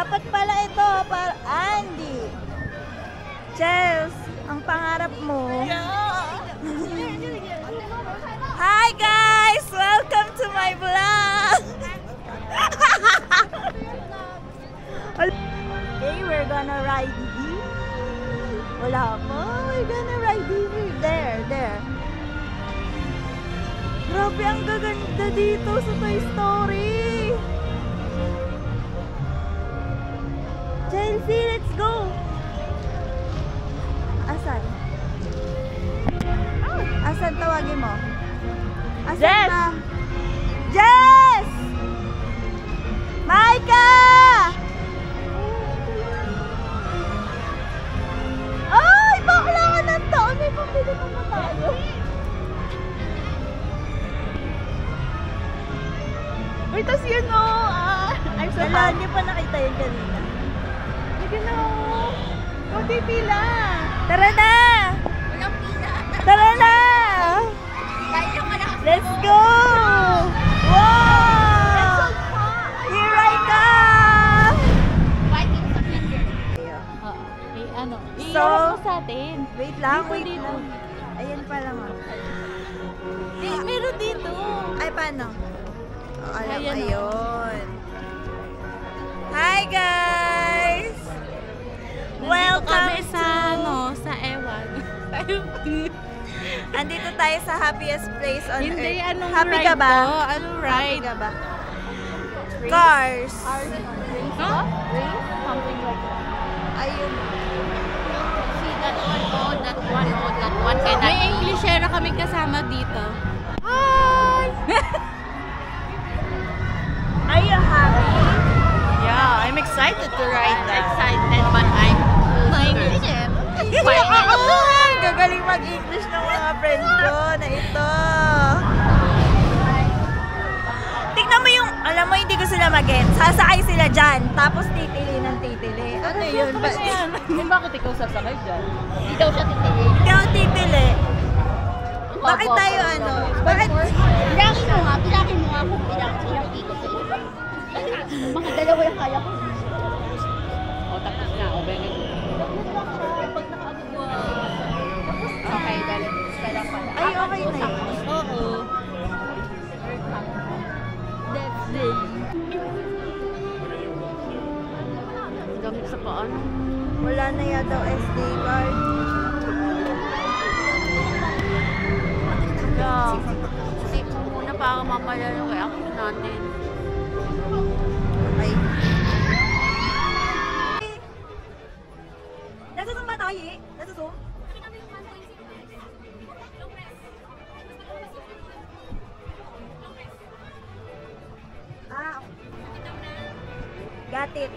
Dapat pala ito para Andy. Chels, ang pangarap mo. Hi guys! Welcome to my vlog! Okay, we're gonna ride here. Wala pa. We're gonna ride here. There. Grabe, ang gaganda dito sa Toy Story. Chelsea, let's go! Asan? Asan tawagin mo? Asan Jess! na? Jess! Maika! Ay! Bakla ka ng taon! May pambili pa na tayo. Wait, tas yun o! I'm so Wala, hindi pa nakita yun kanina. Sige na o! Kunti pila! Tara na! Walang pila. Tara na! Kaya mo na. Let's go! Wow! Here I come! Fighting sa finger. Ano? So, Iharap mo sa atin. Wait lang, Dito, wait dito. lang. Ayan pala mo. Meron dito. Ay, paano? Oh, alam, Ayan, oh. ayun. Hi, guys! Nandito Welcome kami sa, to... sa Ewan. Andito tayo sa happiest place on Hindi, earth. anong Happy ride ka ba? to? Anong Happy ride? ka ba? Cars. Huh? Something like that. Ayun. See that one, oh, that one, oh, that one. May Englishera kami kasama dito. Hi! Are you happy? Yeah, I'm excited to ride that. Excited, but I'm English. Gagaling mag-English ng mga friend ko na ito. Tignan mo yung, alam mo, hindi ko sila mag-get. Sasakay sila dyan, tapos titili ng titili. Ano yun? Bakit ikaw sasakay dyan? Hindi daw siya titili. Ikaw titili. Bakit tayo ano? Bakit? Bilangin mo nga kung ilang ikot sa iyo. Mga dalawa yung kaya ko. O, tapos na. O, bengin. Okay, dali. Pala. Ay, okay na yun. Oo. That's it. Gamit sa paan. Wala na yata SD card. Yeah. Kasi muna para mamaya yung reaction natin. Okay. Nasa ba tayo eh? Nasa Zoom? Ah, got it.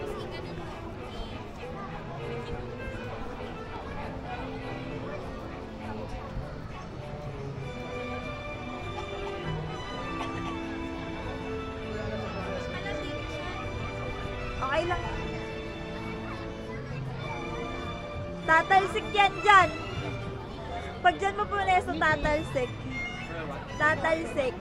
Okay lang. Tatalsik yan dyan. Pag dyan mo puneso, tatalsik. Tatalsik.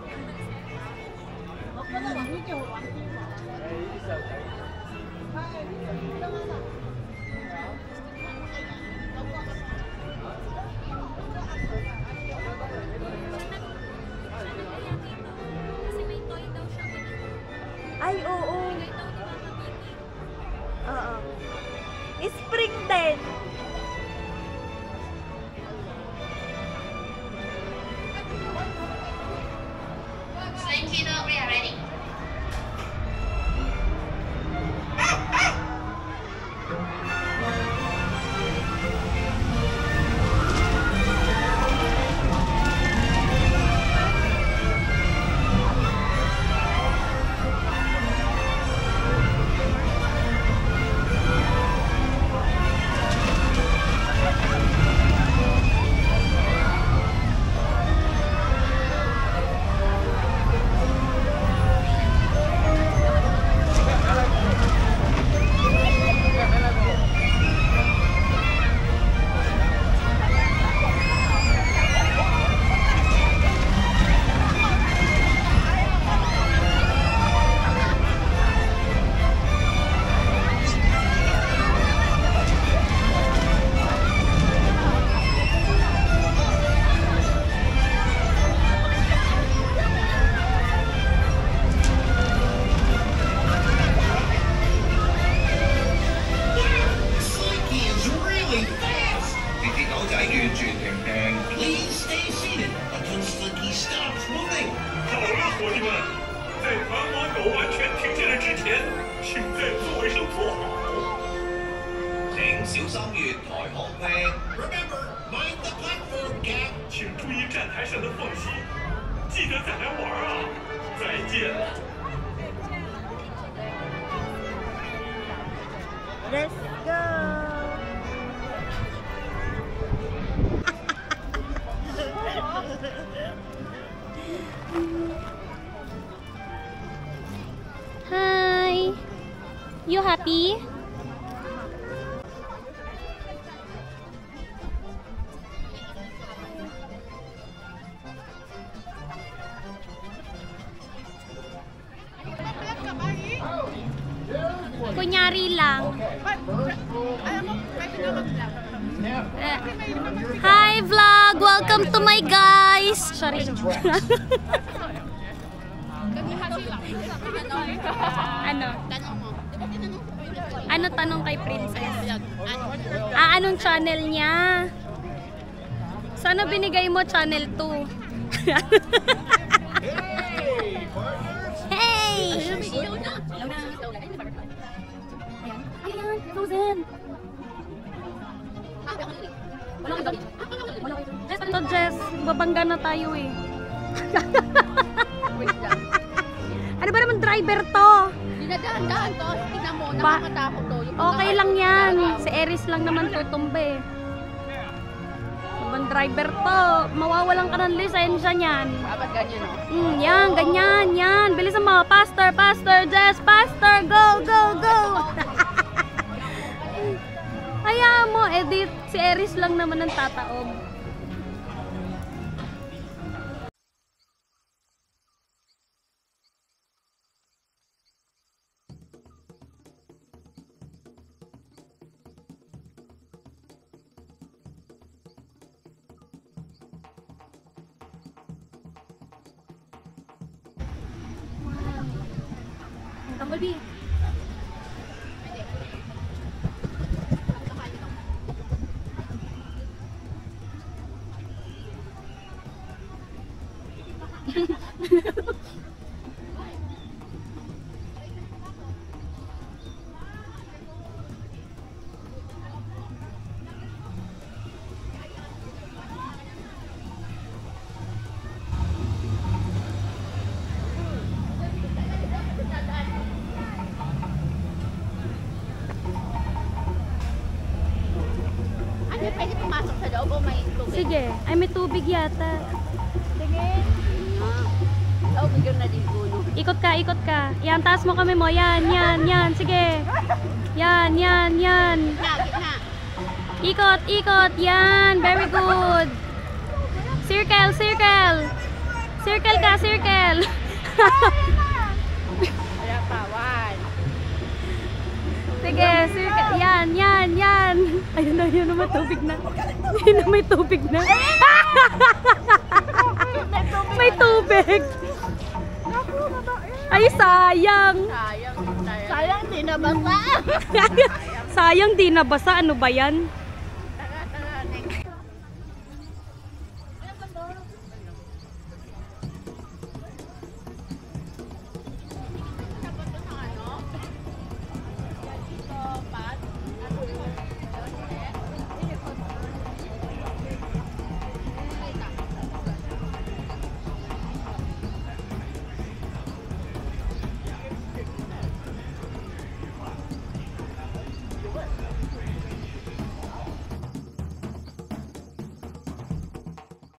Ay, oo. Oo. Spring din. Same seat, we are ready. Remember, mind the platform gap. 请注意站台上的缝隙，记得再来玩啊！再见。 Let's go! Hi! You happy? Kunyari lang. Hi vlog! Welcome to my guys! Sorry. Ano? Ano tanong kay Princess? Anong channel niya? Sana binigay mo channel 2. Hey! Ayan, Susan! Ito, Jess. Babangga na tayo eh. Ano ba naman driver to? Dinadaan-daan to. Tingnan mo, nakakatakot to. Okay lang yan. Si Eris lang naman tutumbe. Ibang driver to. Mawawalan ka ng lisensya niyan. Dapat ganyan, no? Yan, ganyan, yan. Bilisan mo. Pastor, Pastor, Jess, Pastor. Go, go, go. Hayaan mo, edit. Si Eris lang naman ang tataob. Bumblebee. Ano, pwede pumasok sa loob o may tubig? Sige. Ay, may tubig yata. Sige. Oo, bigyan na din gulo. Ikot ka, ikot ka. Yan, taas mo kami mo. Yan, yan, yan. Sige. Yan, yan, yan. Gitna. Ikot, ikot. Yan. Very good. Circle, circle. Circle ka, circle. Kaya pawan. Sige, circle. Yan, yan, yan. Ayun na, yun na, may tubig na. Yun na, may tubig na. May tubig. Ay, sayang. Sayang, di nabasa. Sayang, di nabasa. Ano ba yan?